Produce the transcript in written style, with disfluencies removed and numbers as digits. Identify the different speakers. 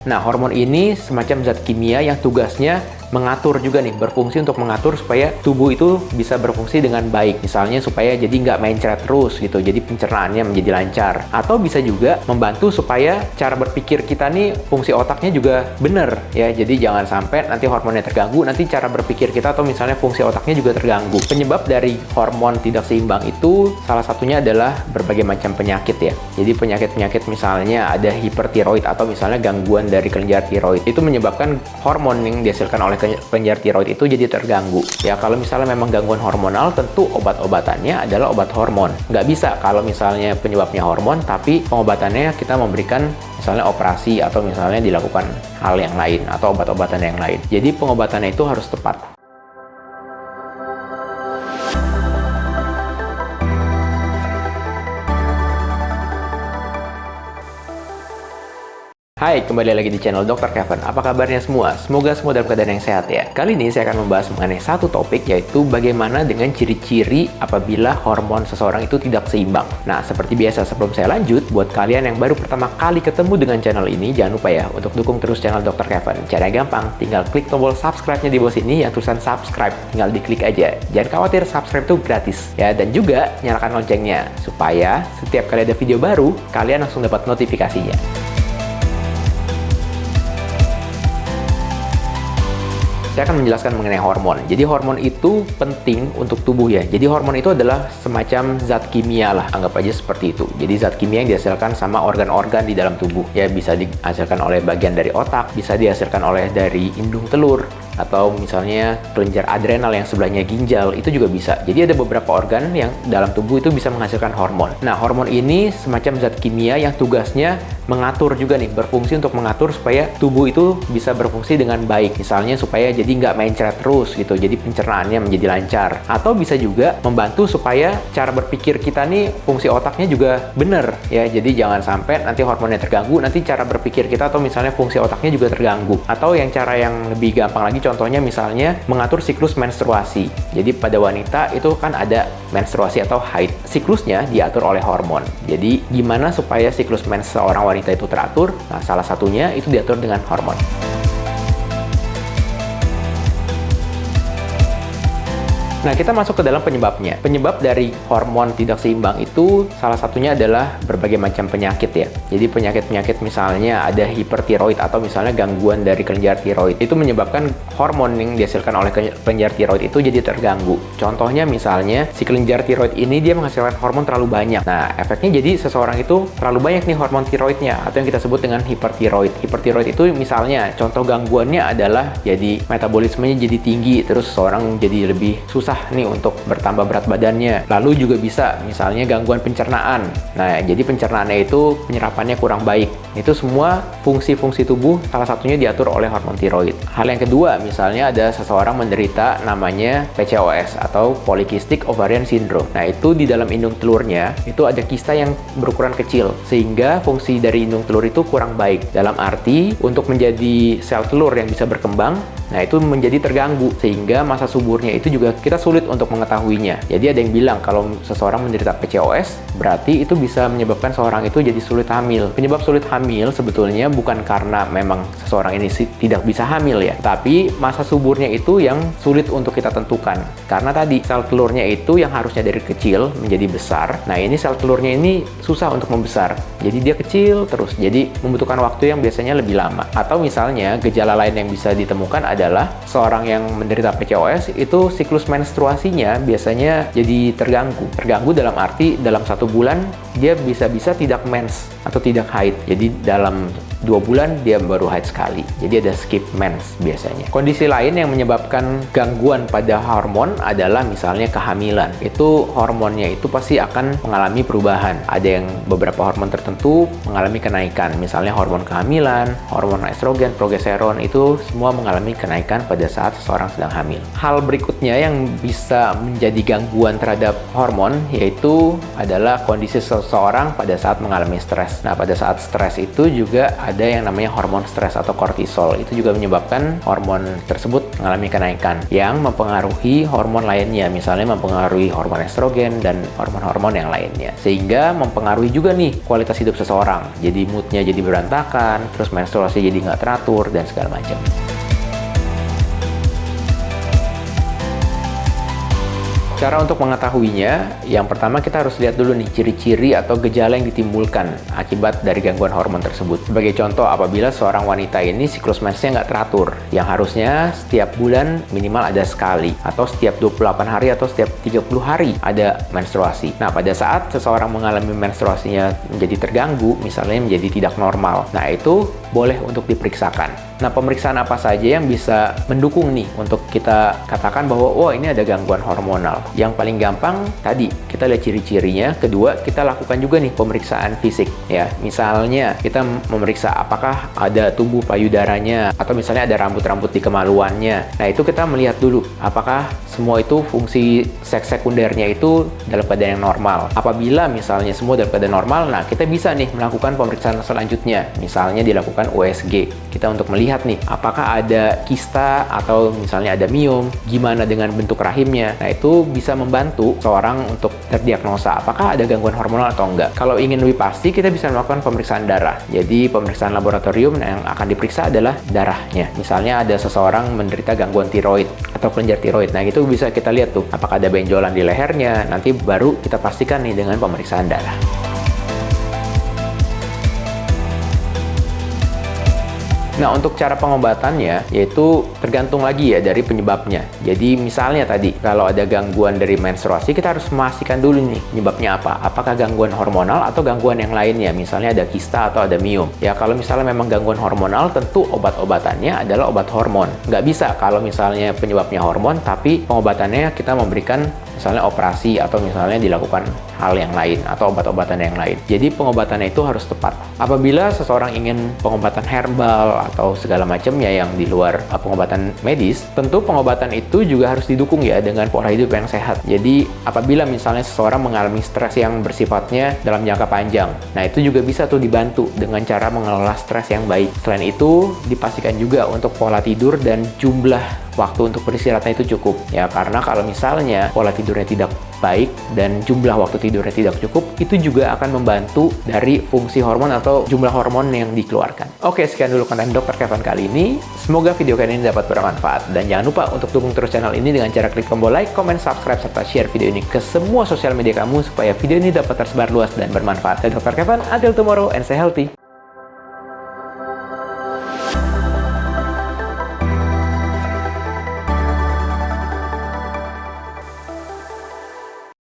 Speaker 1: Nah, hormon ini semacam zat kimia yang tugasnya mengatur juga nih, berfungsi untuk mengatur supaya tubuh itu bisa berfungsi dengan baik. Misalnya supaya jadi nggak mencret terus gitu, jadi pencernaannya menjadi lancar. Atau bisa juga membantu supaya cara berpikir kita nih, fungsi otaknya juga bener ya. Jadi jangan sampai nanti hormonnya terganggu, nanti cara berpikir kita atau misalnya fungsi otaknya juga terganggu. Penyebab dari hormon tidak seimbang itu salah satunya adalah berbagai macam penyakit ya. Jadi penyakit-penyakit misalnya ada hipertiroid atau misalnya gangguan dari kelenjar tiroid. Itu menyebabkan hormon yang dihasilkan oleh kelenjar tiroid itu jadi terganggu. Ya, kalau misalnya memang gangguan hormonal, tentu obat-obatannya adalah obat hormon. Nggak bisa kalau misalnya penyebabnya hormon, tapi pengobatannya kita memberikan misalnya operasi atau misalnya dilakukan hal yang lain atau obat-obatan yang lain. Jadi pengobatannya itu harus tepat. Hai, kembali lagi di channel Dr. Kevin. Apa kabarnya semua? Semoga semua dalam keadaan yang sehat ya. Kali ini saya akan membahas mengenai satu topik, yaitu bagaimana dengan ciri-ciri apabila hormon seseorang itu tidak seimbang. Nah, seperti biasa sebelum saya lanjut, buat kalian yang baru pertama kali ketemu dengan channel ini, jangan lupa ya untuk dukung terus channel Dr. Kevin. Caranya gampang, tinggal klik tombol subscribe-nya di bawah sini yang tulisan subscribe. Tinggal diklik aja. Jangan khawatir, subscribe itu gratis ya. Dan juga nyalakan loncengnya supaya setiap kali ada video baru, kalian langsung dapat notifikasinya. Saya akan menjelaskan mengenai hormon. Jadi hormon itu penting untuk tubuh ya. Jadi hormon itu adalah semacam zat kimia lah, anggap aja seperti itu. Jadi zat kimia yang dihasilkan sama organ-organ di dalam tubuh. Ya, bisa dihasilkan oleh bagian dari otak, bisa dihasilkan oleh dari indung telur, atau misalnya kelenjar adrenal yang sebelahnya ginjal, itu juga bisa. Jadi ada beberapa organ yang dalam tubuh itu bisa menghasilkan hormon. Nah, hormon ini semacam zat kimia yang tugasnya mengatur juga nih, berfungsi untuk mengatur supaya tubuh itu bisa berfungsi dengan baik. Misalnya supaya jadi nggak mencret terus gitu, jadi pencernaannya menjadi lancar. Atau bisa juga membantu supaya cara berpikir kita nih, fungsi otaknya juga bener ya. Jadi jangan sampai nanti hormonnya terganggu, nanti cara berpikir kita atau misalnya fungsi otaknya juga terganggu. Atau yang cara yang lebih gampang lagi, contohnya misalnya mengatur siklus menstruasi. Jadi pada wanita itu kan ada menstruasi atau haid. Siklusnya diatur oleh hormon. Jadi gimana supaya siklus mens seorang wanita itu teratur? Nah, salah satunya itu diatur dengan hormon. Nah, kita masuk ke dalam penyebabnya. Penyebab dari hormon tidak seimbang itu salah satunya adalah berbagai macam penyakit ya. Jadi penyakit-penyakit misalnya ada hipertiroid atau misalnya gangguan dari kelenjar tiroid. Itu menyebabkan hormon yang dihasilkan oleh kelenjar tiroid itu jadi terganggu. Contohnya misalnya si kelenjar tiroid ini dia menghasilkan hormon terlalu banyak. Nah, efeknya jadi seseorang itu terlalu banyak nih hormon tiroidnya atau yang kita sebut dengan hipertiroid. Hipertiroid itu misalnya contoh gangguannya adalah jadi metabolismenya jadi tinggi, terus seseorang jadi lebih susah nih untuk bertambah berat badannya. Lalu juga bisa misalnya gangguan pencernaan. Nah, jadi pencernaannya itu penyerapannya kurang baik. Itu semua fungsi-fungsi tubuh salah satunya diatur oleh hormon tiroid. Hal yang kedua, misalnya ada seseorang menderita namanya PCOS atau Polycystic Ovarian Syndrome. Nah, itu di dalam indung telurnya itu ada kista yang berukuran kecil sehingga fungsi dari indung telur itu kurang baik. Dalam arti untuk menjadi sel telur yang bisa berkembang, nah itu menjadi terganggu sehingga masa suburnya itu juga kita sulit untuk mengetahuinya. Jadi ada yang bilang kalau seseorang menderita PCOS berarti itu bisa menyebabkan seseorang itu jadi sulit hamil. Penyebab sulit hamil sebetulnya bukan karena memang seseorang ini tidak bisa hamil ya, tapi masa suburnya itu yang sulit untuk kita tentukan. Karena tadi sel telurnya itu yang harusnya dari kecil menjadi besar. Nah, ini sel telurnya ini susah untuk membesar. Jadi dia kecil terus. Jadi membutuhkan waktu yang biasanya lebih lama. Atau misalnya gejala lain yang bisa ditemukan adalah seorang yang menderita PCOS itu siklus menstruasinya biasanya jadi terganggu. Terganggu dalam arti dalam 1 bulan dia bisa-bisa tidak mens atau tidak haid. Jadi dalam 2 bulan dia baru haid sekali. Jadi ada skip mens biasanya. Kondisi lain yang menyebabkan gangguan pada hormon adalah misalnya kehamilan. Itu hormonnya itu pasti akan mengalami perubahan. Ada yang beberapa hormon tertentu mengalami kenaikan. Misalnya hormon kehamilan, hormon estrogen, progesteron itu semua mengalami kenaikan pada saat seseorang sedang hamil. Hal berikutnya yang bisa menjadi gangguan terhadap hormon yaitu adalah kondisi seseorang pada saat mengalami stres. Nah, pada saat stres itu juga ada yang namanya hormon stres atau kortisol. Itu juga menyebabkan hormon tersebut mengalami kenaikan yang mempengaruhi hormon lainnya, misalnya mempengaruhi hormon estrogen dan hormon-hormon yang lainnya. Sehingga mempengaruhi juga nih kualitas hidup seseorang. Jadi moodnya jadi berantakan, terus menstruasi jadi nggak teratur, dan segala macam. Cara untuk mengetahuinya, yang pertama kita harus lihat dulu nih ciri-ciri atau gejala yang ditimbulkan akibat dari gangguan hormon tersebut. Sebagai contoh, apabila seorang wanita ini siklus mensnya nggak teratur, yang harusnya setiap bulan minimal ada sekali, atau setiap 28 hari atau setiap 30 hari ada menstruasi. Nah, pada saat seseorang mengalami menstruasinya menjadi terganggu, misalnya menjadi tidak normal, nah itu boleh untuk diperiksakan. Nah, pemeriksaan apa saja yang bisa mendukung nih untuk kita katakan bahwa oh ini ada gangguan hormonal? Yang paling gampang tadi kita lihat ciri-cirinya. Kedua, kita lakukan juga nih pemeriksaan fisik ya. Misalnya kita memeriksa apakah ada tumbuh payudaranya atau misalnya ada rambut-rambut di kemaluannya. Nah, itu kita melihat dulu apakah semua itu fungsi seks sekundernya itu dalam keadaan yang normal. Apabila misalnya semua dalam keadaan normal, nah kita bisa nih melakukan pemeriksaan selanjutnya. Misalnya dilakukan USG. Kita untuk melihat nih apakah ada kista atau misalnya ada miom, gimana dengan bentuk rahimnya. Nah, itu bisa membantu seorang untuk terdiagnosa apakah ada gangguan hormonal atau enggak. Kalau ingin lebih pasti, kita bisa melakukan pemeriksaan darah. Jadi pemeriksaan laboratorium yang akan diperiksa adalah darahnya. Misalnya ada seseorang menderita gangguan tiroid atau kelenjar tiroid. Nah, itu bisa kita lihat tuh apakah ada benjolan di lehernya. Nanti baru kita pastikan nih dengan pemeriksaan darah. Nah, untuk cara pengobatannya, yaitu tergantung lagi ya dari penyebabnya. Jadi, misalnya tadi, kalau ada gangguan dari menstruasi, kita harus memastikan dulu nih penyebabnya apa. Apakah gangguan hormonal atau gangguan yang lainnya, misalnya ada kista atau ada miom. Ya, kalau misalnya memang gangguan hormonal, tentu obat-obatannya adalah obat hormon. Nggak bisa kalau misalnya penyebabnya hormon, tapi pengobatannya kita memberikan misalnya operasi atau misalnya dilakukan hal yang lain atau obat-obatan yang lain. Jadi pengobatannya itu harus tepat. Apabila seseorang ingin pengobatan herbal atau segala macamnya yang di luar pengobatan medis, tentu pengobatan itu juga harus didukung ya dengan pola hidup yang sehat. Jadi apabila misalnya seseorang mengalami stres yang bersifatnya dalam jangka panjang, nah itu juga bisa tuh dibantu dengan cara mengelola stres yang baik. Selain itu, dipastikan juga untuk pola tidur dan jumlah waktu untuk beristirahatnya itu cukup ya, karena kalau misalnya pola tidurnya tidak baik dan jumlah waktu tidurnya tidak cukup, itu juga akan membantu dari fungsi hormon atau jumlah hormon yang dikeluarkan. Oke, sekian dulu konten Dr. Kevin kali ini. Semoga video kali ini dapat bermanfaat, dan jangan lupa untuk dukung terus channel ini dengan cara klik tombol like, comment, subscribe, serta share video ini ke semua sosial media kamu supaya video ini dapat tersebar luas dan bermanfaat. Saya Dr. Kevin, until tomorrow and stay healthy.